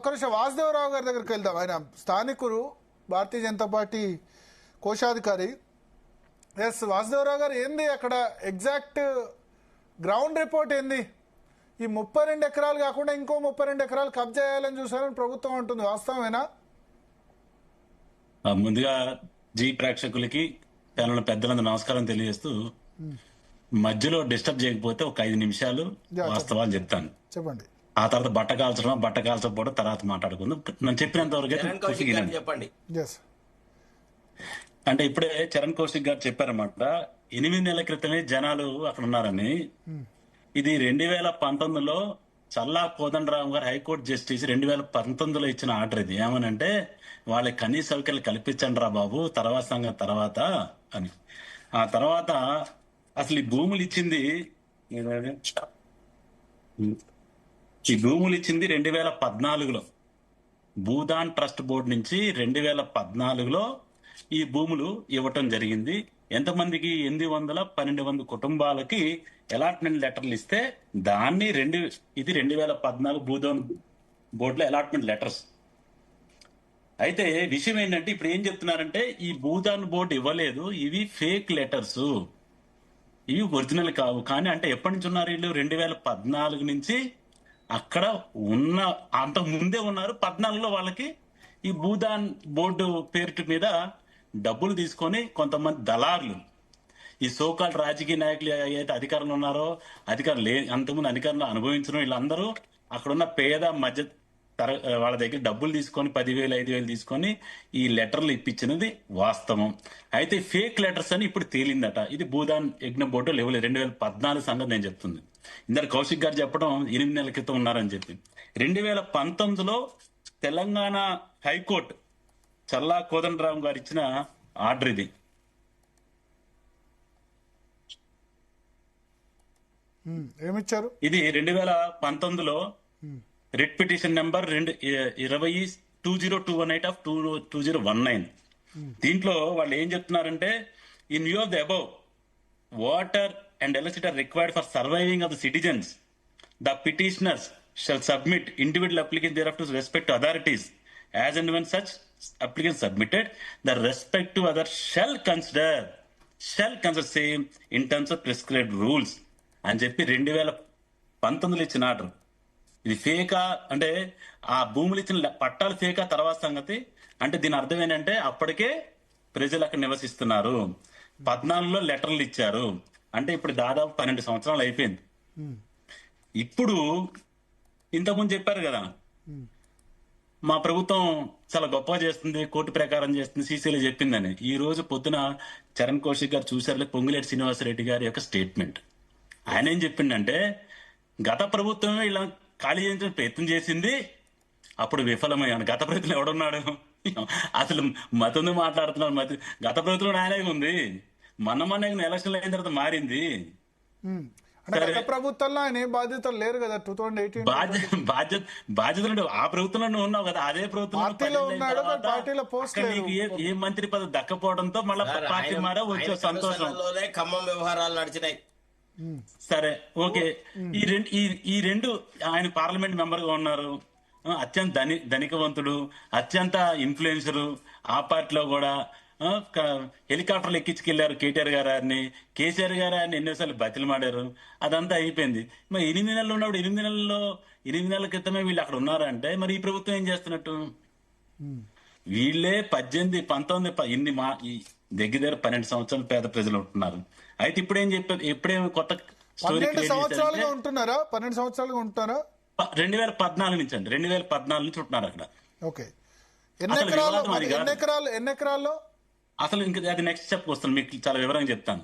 ఒక్క నిమిషం వాసుదేవరావు గారి దగ్గరికి వెళ్దాం. ఆయన స్థానికులు, భారతీయ జనతా పార్టీ కోశాధికారి. ఎస్ వాసుదేవరావు గారు, ఏంది అక్కడ ఎగ్జాక్ట్ గ్రౌండ్ రిపోర్ట్ ఏంది? ఈ 32 ఎకరాలు కాకుండా ఇంకో 32 ఎకరాలు కబ్జా చేయాలని చూసారని ప్రభుత్వం అంటుంది, వాస్తవమేనా? ముందుగా జీ ప్రేక్షకులకి ఛానల్ పెద్దలందరూ నమస్కారం తెలియజేస్తూ, మధ్యలో డిస్టర్బ్ చేయకపోతే ఒక 5 నిమిషాలు వాస్తవాలు చెప్తాను. చెప్పండి. ఆ తర్వాత బట్ట కాల్చకపోవడం తర్వాత మాట్లాడుకుందాం. నేను చెప్పినంత వరకు చెప్పండి. అంటే ఇప్పుడే చరణ్ కౌశిక్ గారు చెప్పారన్నమాట, 8 నెలల క్రితమే జనాలు అక్కడ ఉన్నారని. ఇది 2019లో చల్లా కోదండరామ్ గారు హైకోర్టు జస్టిస్ 2019లో ఇచ్చిన ఆర్డర్. ఇది ఏమనంటే, వాళ్ళకి కనీస సౌకర్యాలు కల్పించండి రా బాబు, తర్వాత సంగతి తర్వాత అని. ఆ తర్వాత అసలు ఈ భూములు ఇచ్చింది 2014లో భూదాన్ ట్రస్ట్ బోర్డు నుంచి 2014లో ఈ భూములు ఇవ్వటం జరిగింది. ఎంతమందికి? 800 కుటుంబాలకి అలాట్మెంట్ లెటర్లు ఇస్తే దాన్ని ఇది 2014 భూదాన్ బోర్డులో అలాట్మెంట్ లెటర్స్. అయితే విషయం ఏంటంటే, ఇప్పుడు ఏం చెప్తున్నారంటే, ఈ భూదాన్ బోర్డు ఇవ్వలేదు, ఇవి ఫేక్ లెటర్స్, ఇవి ఒరిజినల్ కావు. కానీ అంటే ఎప్పటి నుంచి ఉన్నారు వీళ్ళు? 2014 నుంచి అక్కడ ఉన్న, అంతకు ముందే ఉన్నారు. 14లో వాళ్ళకి ఈ భూదాన్ బోర్డు పేరు మీద డబ్బులు తీసుకొని కొంతమంది దళారులు, ఈ సోకాల్ రాజకీయ నాయకులు ఏదైతే అధికారంలో ఉన్నారో, అధికారులు అంతకుముందు అధికారంలో అనుభవించడం, వీళ్ళందరూ అక్కడున్న పేద మధ్య వాళ్ళ దగ్గర డబ్బులు తీసుకొని 10,000 5,000 తీసుకొని ఈ లెటర్లు ఇప్పించినది వాస్తవం. అయితే ఫేక్ లెటర్స్ అని ఇప్పుడు తేలిందట. ఇది భూదాన్ యజ్ఞ బోర్డు లెవెల్ 2014 సంగతి నేను చెప్తుంది. ఇందరు కౌశిక్ గారు చెప్పడం 8 నెలల క్రితం ఉన్నారని చెప్పి. 2019లో తెలంగాణ హైకోర్టు చల్లా కోదండరామ్ గారు ఇచ్చిన ఆర్డర్ ఇది. ఏమిచ్చారు? ఇది 2019లో రిట్ పిటిషన్ నెంబర్ 2021/2019. దీంట్లో వాళ్ళు ఏం చెప్తున్నారంటే, in view of the above, water and electricity are required for surviving of the citizens. The petitioners shall submit individual application thereto respect to authorities as and when such application submitted, the respective other shall consider same in terms of prescribed rules అని చెప్పి 2019లో ఇచ్చిన order. ఇది ఫేకా అంటే, ఆ భూములు ఇచ్చిన పట్టాలు ఫేకా తర్వాత సంగతి. అంటే దీని అర్థం ఏంటంటే, అప్పటికే ప్రజలు అక్కడ నివసిస్తున్నారు. 14లో లెటర్లు ఇచ్చారు అంటే ఇప్పుడు దాదాపు 12 సంవత్సరాలు అయిపోయింది. ఇప్పుడు ఇంతకుముందు చెప్పారు కదా, మా ప్రభుత్వం చాలా గొప్పగా చేస్తుంది, కోర్టు ప్రకారం చేస్తుంది, సీసీలో చెప్పిందని. ఈ రోజు పొద్దున చరణ్ కౌశిక్ గారు చూసారులే, పొంగులేటి శ్రీనివాసరెడ్డి గారి యొక్క స్టేట్మెంట్. ఆయన ఏం చెప్పిండంటే, గత ప్రభుత్వమే ఇలా ఖాళీ చేయించిన ప్రయత్నం చేసింది, అప్పుడు విఫలమయ్యాను. గత ప్రభుత్వం ఎవడున్నాడు? అసలు మతంది మాట్లాడుతున్నాడు. గత ప్రభుత్వం ఆయనే ఉంది. మొన్న ఎలక్షన్లు అయిన తర్వాత మారింది. ప్రభుత్వంలో ఆయన ఏం బాధ్యతలు లేరు కదా. 2018 బాధ్యతలు ఆ ప్రభుత్వంలో ఉన్నావు కదా, అదే ప్రభుత్వంలో ఏ మంత్రి పదవి దక్కపోవడంతో మళ్ళీ పార్టీ మారా వచ్చే సంతోషం. ఖమ్మం వ్యవహారాలు నడిచినాయి. సరే, ఓకే. ఈ రెండు ఆయన పార్లమెంట్ మెంబర్ గా ఉన్నారు, అత్యంత ధనికవంతుడు, అత్యంత ఇన్ఫ్లుయెన్సరు. ఆ పార్టీలో కూడా హెలికాప్టర్లు ఎక్కించుకెళ్లారు కేటీఆర్ గారిని, కేసీఆర్ గారిని ఎన్నోసార్లు బతిలమాడారు. అదంతా అయిపోయింది. మరి 8 నెలలు ఉన్నప్పుడు 8 నెలల క్రితమే వీళ్ళు అక్కడ ఉన్నారంటే, మరి ఈ ప్రభుత్వం ఏం చేస్తున్నట్టు? వీళ్ళే 18, 19 దగ్గర 12 సంవత్సరాలు పేద ప్రజలు ఉంటున్నారు. అయితే ఇప్పుడేం చెప్పారు? ఎప్పుడేమో కొత్త స్టోరీ 12 సంవత్సరాలుగా ఉంటున్నారా? 12 సంవత్సరాలుగా ఉంటున్నారా? 2014 నుంచి అండి, 2014 నుంచి ఉంటున్నారు అక్కడ. ఓకే. ఎన్ని ఎకరాల్లో? అసలు ఇంకా అది నెక్స్ట్ చెప్పుకొస్తాను, మీకు చాలా వివరంగా చెప్తాను.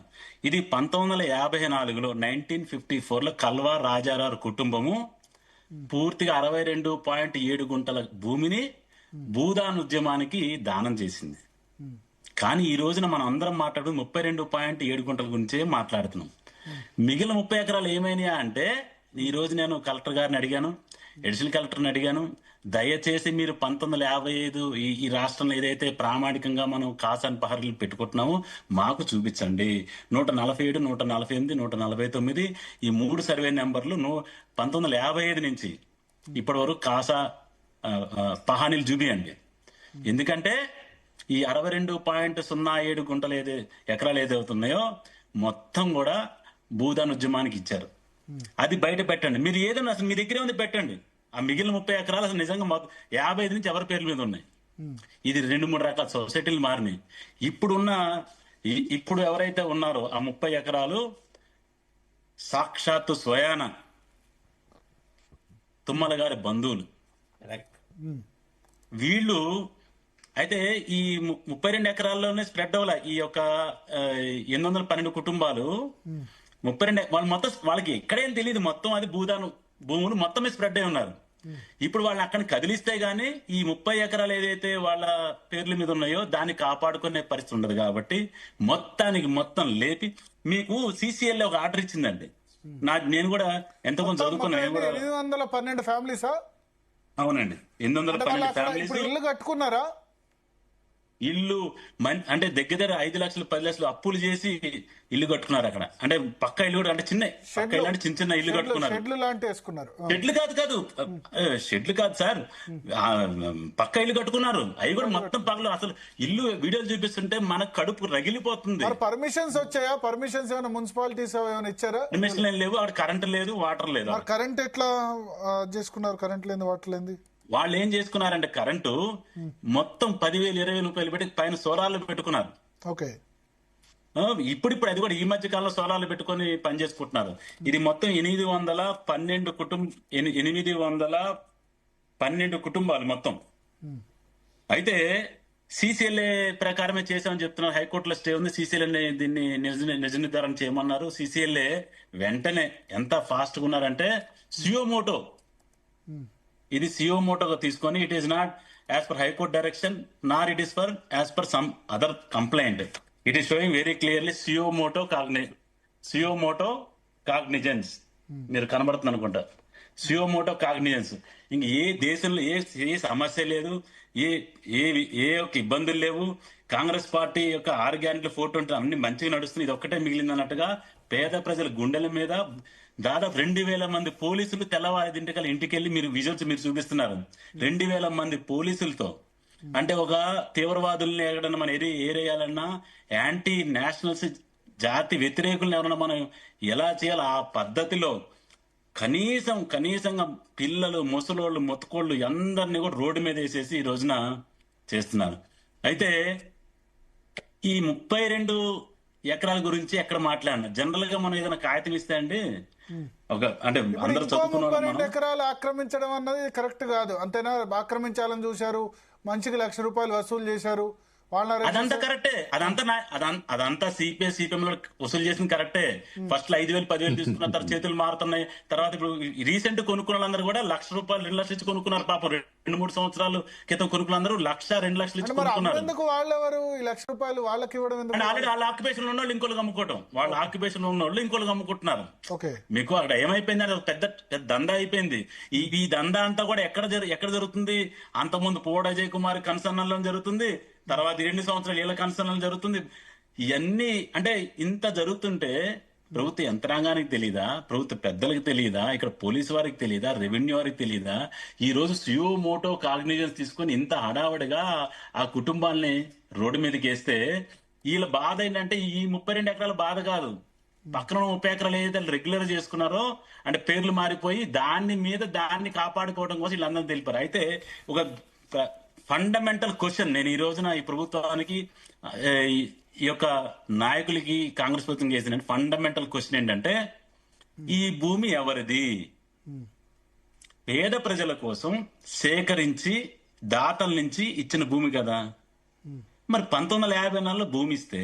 ఇది 1954లో 1954లో కల్వా రాజారావు కుటుంబము పూర్తిగా 62.7 గుంటల భూమిని భూదాన్ ఉద్యమానికి దానం చేసింది. కానీ ఈ రోజున మనం అందరం మాట్లాడు 32.7 గుంటల గురించే మాట్లాడుతున్నాం. మిగిలిన 30 ఎకరాలు ఏమైనా అంటే, ఈ రోజు నేను కలెక్టర్ గారిని అడిగాను, అడిషనల్ కలెక్టర్ని అడిగాను, దయచేసి మీరు 1955 ఈ రాష్ట్రంలో ఏదైతే ప్రామాణికంగా మనం కాసాన్ పహర్లు పెట్టుకుంటున్నామో మాకు చూపించండి. 147, 148, 149 ఈ 3 సర్వే నెంబర్లు 1955 నుంచి ఇప్పటి వరకు కాసా పహానీలు చూపియండి. ఎందుకంటే ఈ 62.07 గుంటలు ఎకరాలు ఏదవుతున్నాయో మొత్తం కూడా భూదాన్ ఉద్యమానికి ఇచ్చారు. అది బయట పెట్టండి. మీరు ఏదైనా అసలు మీ దగ్గరే ఉంది పెట్టండి. ఆ మిగిలిన 30 ఎకరాలు అసలు నిజంగా 55 నుంచి ఎవరి పేర్ల మీద ఉన్నాయి. ఇది 2-3 రకాల సొసైటీలు మారినాయి. ఇప్పుడు ఎవరైతే ఉన్నారో ఆ 30 ఎకరాలు సాక్షాత్తు స్వయాన తుమ్మల గారి బంధువులు వీళ్ళు. అయితే ఈ 32 ఎకరాల్లోనే స్ప్రెడ్ అవ్వాల ఈ యొక్క 812 కుటుంబాలు 32 వాళ్ళు మొత్తం వాళ్ళకి ఎక్కడేం తెలియదు. మొత్తం అది భూములు మొత్తమే స్ప్రెడ్ అయి ఉన్నారు. ఇప్పుడు వాళ్ళని అక్కడ కదిలిస్తే గానీ ఈ 30 ఎకరాలు ఏదైతే వాళ్ళ పేర్ల మీద ఉన్నాయో దాన్ని కాపాడుకునే పరిస్థితి ఉండదు. కాబట్టి మొత్తం లేపి మీకు CCL ఒక ఆర్డర్ ఇచ్చిందండి. నేను కూడా ఎంతో కొంత చదువుకున్నాను. నేను కూడా 812 ఫ్యామిలీసా? అవునండి, 812 ఫ్యామిలీస్ ఇల్లు కట్టుకున్నారా? ఇల్లు అంటే దగ్గర 5 లక్షలు 10 లక్షలు అప్పులు చేసి ఇల్లు కట్టుకున్నారు అక్కడ. అంటే పక్క ఇల్లు కూడా అంటే పక్క ఇల్లు అంటే చిన్న ఇల్లు కట్టుకున్నారు. షెడ్లు లాంటి వేసుకున్నారు. షెడ్లు కాదు సార్, పక్క ఇల్లు కట్టుకున్నారు. అవి కూడా మొత్తం పగలు అసలు ఇల్లు వీడియోలు చూపిస్తుంటే మనకు కడుపు రగిలిపోతుంది. పర్మిషన్స్ వచ్చాయా? పర్మిషన్స్ ఏమైనా మున్సిపాలిటీస్ ఏమైనా ఇచ్చారా? పర్మిషన్ ఏం లేవు. అక్కడ కరెంట్ లేదు, వాటర్ లేదు. కరెంట్ ఎట్లా చేసుకున్నారు? కరెంట్ లేదు, వాటర్ లేదు. వాళ్ళు ఏం చేసుకున్నారంటే కరెంటు మొత్తం 10,000-20,000 రూపాయలు పెట్టి పైన సోలార్లు పెట్టుకున్నారు. ఓకే. ఇప్పుడు అది కూడా ఈ మధ్య కాలంలో సోలార్లు పెట్టుకొని పని చేసుకుంటున్నారు. ఇది మొత్తం 812 కుటుంబాలు మొత్తం. అయితే CCLA ప్రకారమే చేశామని చెప్తున్నారు. హైకోర్టులో స్టే ఉంది. CCLA దీన్ని నిజ నిర్ధారణ చేయమన్నారు. CCLA వెంటనే ఎంత ఫాస్ట్ గా ఉన్నారంటే ఇది సిఓ మోటోగా తీసుకొని it is not as per high court direction nor it is for as per some other complaint. It is showing very clearly suo motu cognizance మీరు కనబడుతుంది అనుకుంటా. Suo motu cognizance. ఇంక ఏ దేశంలో ఏ సమస్య లేదు, ఏ ఒక్క ఇబ్బందులు లేవు. కాంగ్రెస్ పార్టీ యొక్క ఆర్గానిక్ ఫోటో ఉంటే అన్ని మంచిగా నడుస్తుంది. ఇది ఒక్కటే మిగిలింది అన్నట్టుగా పేద ప్రజల గుండెల మీద దాదాపు 2,000 మంది పోలీసులు తెల్లవారింటికల్ ఇంటికెళ్ళి మీరు విజువల్స్ మీరు చూపిస్తున్నారు. 2,000 మంది పోలీసులతో. అంటే ఒక తీవ్రవాదుల్ని ఎక్కడన్నా మనం ఏరేయాలన్నా, యాంటీ నేషనల్స్ జాతి వ్యతిరేకులను ఎవరన్నా మనం ఎలా చేయాలి ఆ పద్ధతిలో కనీసంగా పిల్లలు, ముసలోళ్ళు, మొత్తుకోళ్ళు అందరినీ కూడా రోడ్డు మీద వేసేసి ఈ రోజున చేస్తున్నారు. అయితే ఈ 32 ఎకరాల గురించి ఎక్కడ మాట్లాడినా జనరల్ గా మనం ఏదైనా కాగితం ఇస్తే అండి అంటే అందరూ చదువుకున్న 32 ఎకరాలు ఆక్రమించడం అన్నది కరెక్ట్ కాదు. అంతేనా? ఆక్రమించాలని చూశారు, మంచికి ₹1,00,000 వసూలు చేశారు. అదంతా కరెక్టే. అదంతా సిపిఎం లో వసూలు చేసింది కరెక్టే. ఫస్ట్ 5,000 10,000 తీసుకున్న తర్వాత చేతులు మారుతున్నాయి. తర్వాత ఇప్పుడు రీసెంట్ కొనుక్కున్న వాళ్ళందరూ కూడా ₹1,00,000 2,00,000 ఇచ్చి కొనుక్కున్నారు. పాపం 2-3 సంవత్సరాల క్రితం కొనుక్కున్న అందరూ 1,00,000-2,00,000 ఇచ్చి కొనుక్కున్నారు. వాళ్ళెవరు ఈ ₹1,00,000 వాళ్ళకి ఇవ్వడం? ఆల్రెడీ వాళ్ళ ఆక్యుపేషన్ ఉన్న వాళ్ళు ఇంకోళ్ళు అమ్ముకోవటం, వాళ్ళ ఆక్యుపేషన్ ఉన్న వాళ్ళు ఇంకోళ్ళు అమ్ముకుంటున్నారు. మీకు అక్కడ ఏమైపోయింది? అది పెద్ద దందా అయిపోయింది. ఈ దందా అంతా కూడా ఎక్కడ జరుగుతుంది? అంతకుముందు పోవడ అజయ్ కుమార్ కన్సర్నంలో జరుగుతుంది. తర్వాత 2 సంవత్సరాలు ఏళ్ళ కన్సర్న్ జరుగుతుంది. ఇవన్నీ అంటే ఇంత జరుగుతుంటే ప్రభుత్వ యంత్రాంగానికి తెలియదా? ప్రభుత్వ పెద్దలకు తెలియదా? ఇక్కడ పోలీసు వారికి తెలియదా? రెవెన్యూ వారికి తెలియదా? ఈ రోజు సిఓ మోటో కాగ్నిజెన్స్ తీసుకొని ఇంత హడావడిగా ఆ కుటుంబాల్ని రోడ్డు మీదకి వేస్తే వీళ్ళ బాధ ఏంటంటే ఈ 32 ఎకరాల బాధ కాదు. పక్కన 30 ఎకరాలు ఏదైతే రెగ్యులర్ చేసుకున్నారో అంటే పేర్లు మారిపోయి దాన్ని కాపాడుకోవడం కోసం వీళ్ళందరూ తెలిపారు. అయితే ఒక ఫండమెంటల్ క్వశ్చన్ నేను ఈ రోజున ఈ ప్రభుత్వానికి ఈ యొక్క నాయకులకి కాంగ్రెస్ ప్రభుత్వం చేసిన ఫండమెంటల్ క్వశ్చన్ ఏంటంటే ఈ భూమి ఎవరిది? పేద ప్రజల కోసం సేకరించి దాతల నుంచి ఇచ్చిన భూమి కదా. మరి 1954లో భూమి ఇస్తే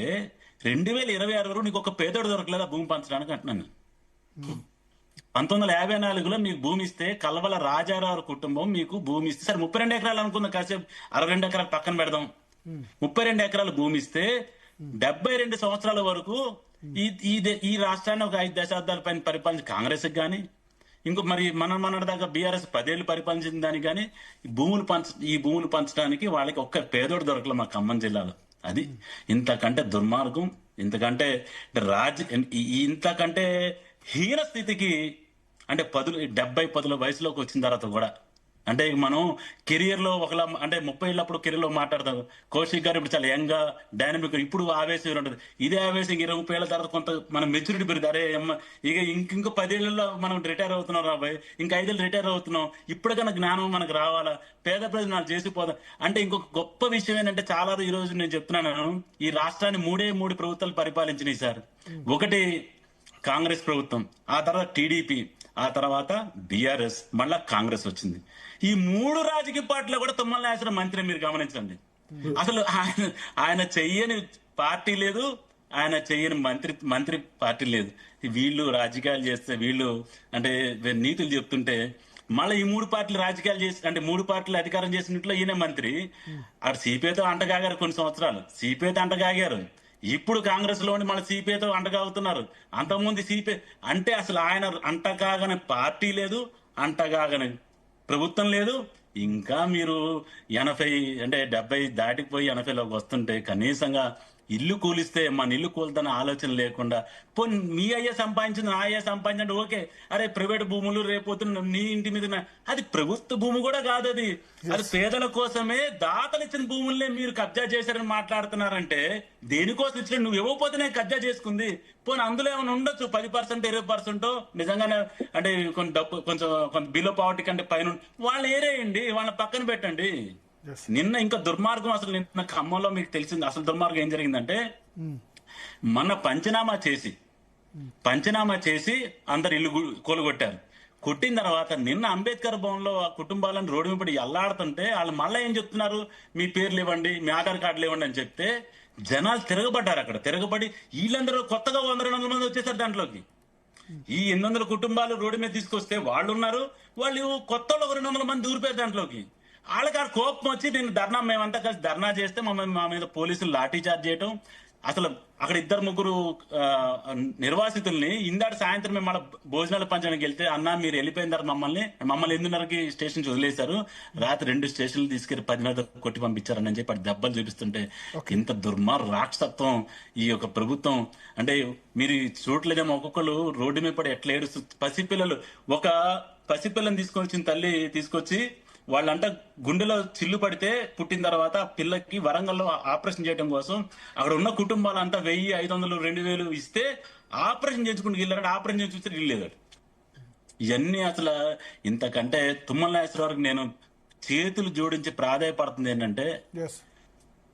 2026 వరకు నీకు ఒక పేదోడు దొరకలేదా భూమి పంచడానికి అంటున్నాను. 1954లో మీకు భూమి ఇస్తే కల్వల రాజారావు కుటుంబం మీకు భూమి ఇస్తే సరే 32 ఎకరాలు అనుకుందాం, కాసేపు 62 ఎకరాలు పక్కన పెడదాం. 32 ఎకరాలు భూమి ఇస్తే 72 సంవత్సరాల వరకు ఈ రాష్ట్రాన్ని ఒక 5 దశాబ్దాల పైన పరిపాలించి కాంగ్రెస్ గాని మరి మన దాకా బీఆర్ఎస్ 10 ఏళ్ళు పరిపాలించిన దానికి గానీ ఈ భూములు పంచడానికి వాళ్ళకి ఒక్క పేదోడు దొరకలే మా ఖమ్మం జిల్లాలో. అది ఇంతకంటే దుర్మార్గం, ఇంతకంటే హీన స్థితికి అంటే 70-10 వయసులోకి వచ్చిన తర్వాత కూడా అంటే మనం కెరియర్ లో ఒకలా అంటే 30 ఏళ్ళప్పుడు కెరియర్ లో మాట్లాడతాం. కౌశిక్ గారు ఇప్పుడు చాలా యంగ్ గా డైనమిక్, ఇప్పుడు ఆవేశం ఉంటుంది. ఇదే ఆవేశం 20-30 ఏళ్ళ తర్వాత కొంత మనం మెచ్యూరిటీ పెరుగుతుంది. అరే ఇక ఇంకో 10 ఏళ్లలో మనం రిటైర్ అవుతున్నాం రాబాయ్, ఇంకా 5 ఏళ్ళు రిటైర్ అవుతున్నాం, ఇప్పటికన్నా జ్ఞానం మనకు రావాలా, పేద ప్రజలు నాకు చేసిపోదాం అంటే. ఇంకొక గొప్ప విషయం ఏంటంటే, చాలా ఈ రోజు నేను చెప్తున్నాను, ఈ రాష్ట్రాన్ని మూడు ప్రభుత్వాలు పరిపాలించినాయి సార్. ఒకటి కాంగ్రెస్ ప్రభుత్వం, ఆ తర్వాత టీడీపీ, ఆ తర్వాత బీఆర్ఎస్, మళ్ళా కాంగ్రెస్ వచ్చింది. ఈ 3 రాజకీయ పార్టీలో కూడా తుమ్మల నాగేశ్వరరావు మంత్రి, మీరు గమనించండి. అసలు ఆయన చెయ్యని పార్టీ లేదు, ఆయన చెయ్యని మంత్రి పార్టీ లేదు. వీళ్ళు రాజకీయాలు చేస్తే, వీళ్ళు అంటే నీతులు చెప్తుంటే, మళ్ళీ ఈ 3 పార్టీలు రాజకీయాలు చేసి అంటే 3 పార్టీలు అధికారం చేసినట్లు ఈయన మంత్రి. అక్కడ సిపిఐతో అంటగాగారు కొన్ని సంవత్సరాలు, సిపిఐతో అంటగాగారు. ఇప్పుడు కాంగ్రెస్ లోని మళ్ళీ సిపిఐతో అంటగాగుతున్నారు. అంతకుముందు సిపిఐ అంటే అసలు ఆయన అంటగాగని పార్టీ లేదు, అంటగాగని ప్రభుత్వం లేదు. ఇంకా మీరు 80 అంటే 70 దాటిపోయి 80లోకి వస్తుంటే, కనీసంగా ఇల్లు కూలిస్తే మన ఇల్లు కూలుతున్న ఆలోచన లేకుండా, పోనీ మీ అయ్యే సంపాదించింది నా అయ్యే సంపాదించండి, ఓకే. అరే ప్రైవేట్ భూములు రేపోతున్న నీ ఇంటి మీద అది ప్రభుత్వ భూమి కూడా కాదు, అది పేదల కోసమే దాతలు ఇచ్చిన భూముల్నే మీరు కబ్జా చేశారని మాట్లాడుతున్నారంటే, దేనికోసం ఇచ్చిన, నువ్వు ఇవ్వకపోతేనే కబ్జా చేసుకుంది. పోనీ అందులో ఏమైనా ఉండొచ్చు 10% 20% నిజంగానే అంటే కొంచెం బిలో పావర్టీ కంటే పైన వాళ్ళు ఏరేయండి, వాళ్ళని పక్కన పెట్టండి. నిన్న ఇంకా దుర్మార్గం, అసలు నిన్న ఖమ్మంలో మీకు తెలిసింది అసలు దుర్మార్గం ఏం జరిగిందంటే, మన పంచనామా చేసి అందరు ఇల్లు కూలగొట్టారు. కొట్టిన తర్వాత నిన్న అంబేద్కర్ భవన్ లో ఆ కుటుంబాలను రోడ్డు మీద అల్లాడుతుంటే, వాళ్ళు మళ్ళీ ఏం చెప్తున్నారు, మీ పేర్లు ఇవ్వండి, మీ ఆధార్ కార్డులు ఇవ్వండి అని చెప్తే జనాలు తిరగబడ్డారు. అక్కడ తిరగబడి వీళ్ళందరూ కొత్తగా 100-200 మంది వచ్చేసారు దాంట్లోకి. ఈ 800 కుటుంబాలు రోడ్డు మీద తీసుకొస్తే వాళ్ళు ఉన్నారు, వాళ్ళు కొత్త 200 మంది దూరిపోయారు దాంట్లోకి. వాళ్ళకి ఆ కోపం వచ్చి మేమంతా కలిసి ధర్నా చేస్తే మా మీద పోలీసులు లాఠీ చార్జ్ చేయటం. అసలు అక్కడ 2-3 నిర్వాసితుల్ని ఇందాక సాయంత్రం మేము మళ్ళీ భోజనాలు పంచడానికి వెళ్తే, అన్నా మీరు వెళ్ళిపోయిన తర్వాత మమ్మల్ని 8:30కి స్టేషన్ వదిలేశారు, రాత్రి 2 స్టేషన్లు తీసుకెళ్లి 10:30 కొట్టి పంపించారని చెప్పి అటు దెబ్బలు చూపిస్తుంటే, ఇంత రాక్షసత్వం ఈ యొక్క ప్రభుత్వం అంటే మీరు చూడలేదేమో. ఒక్కొక్కరు రోడ్డు మీద పడి ఎట్లా ఏడుస్తూ, ఒక పసిపిల్లని తీసుకొచ్చిన తల్లి తీసుకొచ్చి వాళ్ళంట గుండెలో చిల్లు పడితే పుట్టిన తర్వాత పిల్లకి వరంగల్లో ఆపరేషన్ చేయడం కోసం అక్కడ ఉన్న కుటుంబాలంతా 1000, 500, 2000 ఇస్తే ఆపరేషన్ చేయించుకుంటూ వెళ్ళారంటే, ఆపరేషన్ చేసి చూస్తే ఇల్లు. ఇవన్నీ అసలు ఇంతకంటే తుమ్మల నాగేశ్వరరావుకి నేను చేతులు జోడించి ప్రాధాయపడుతుంది ఏంటంటే,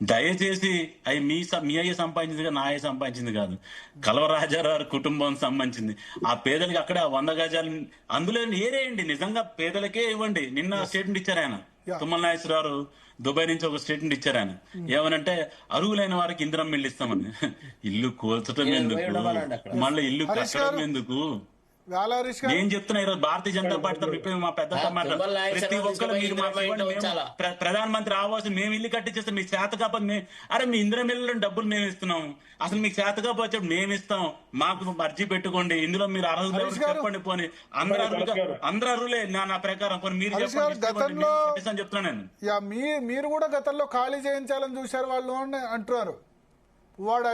దయచేసి అవి మీ అయ్యే సంపాదించింది కాదు, నా అయ్యే సంపాదించింది కాదు, కలవరాజారావు కుటుంబం సంబంధించింది. ఆ పేదలకి అక్కడ 100 గజాలు అందులో ఏరేయండి, నిజంగా పేదలకే ఇవ్వండి. నిన్న స్టేట్మెంట్ ఇచ్చారు ఆయన, తుమ్మల నాగేశ్వరరావు దుబాయ్ నుంచి ఒక స్టేట్మెంట్ ఇచ్చారు ఆయన. ఏమనంటే, అర్హులైన వారికి ఇందిరం ఇల్లు ఇస్తామని. ఇల్లు కూల్చడం ఎందుకు, మళ్ళీ ఇల్లు కట్టడం ఎందుకు? నేను చెప్తున్నా, ఈరోజు భారతీయ జనతా పార్టీ తరఫు మా పెద్ద ప్రతి ఒక్కరు మీరు ప్రధానమంత్రి ఆవాసం మేము ఇల్లు కట్టించేస్తాం, మీకు చేత కాకపోతే అరే మీ ఇందిరం ఇల్లు డబ్బులు మేము ఇస్తున్నాం, అసలు మీకు చేత కాకపోతే మేము ఇస్తాం, మాకు అర్జీ పెట్టుకోండి, ఇందులో మీరు అర్హులు చెప్పండి. పోనీ అందరూ అర్హులే నా ప్రకారం, పోనీ మీరు చెప్పండి చెప్తున్నా నేను. మీరు కూడా గతంలో ఖాళీ చేయించాలని చూశారు వాళ్ళు అంటున్నారు. వాడు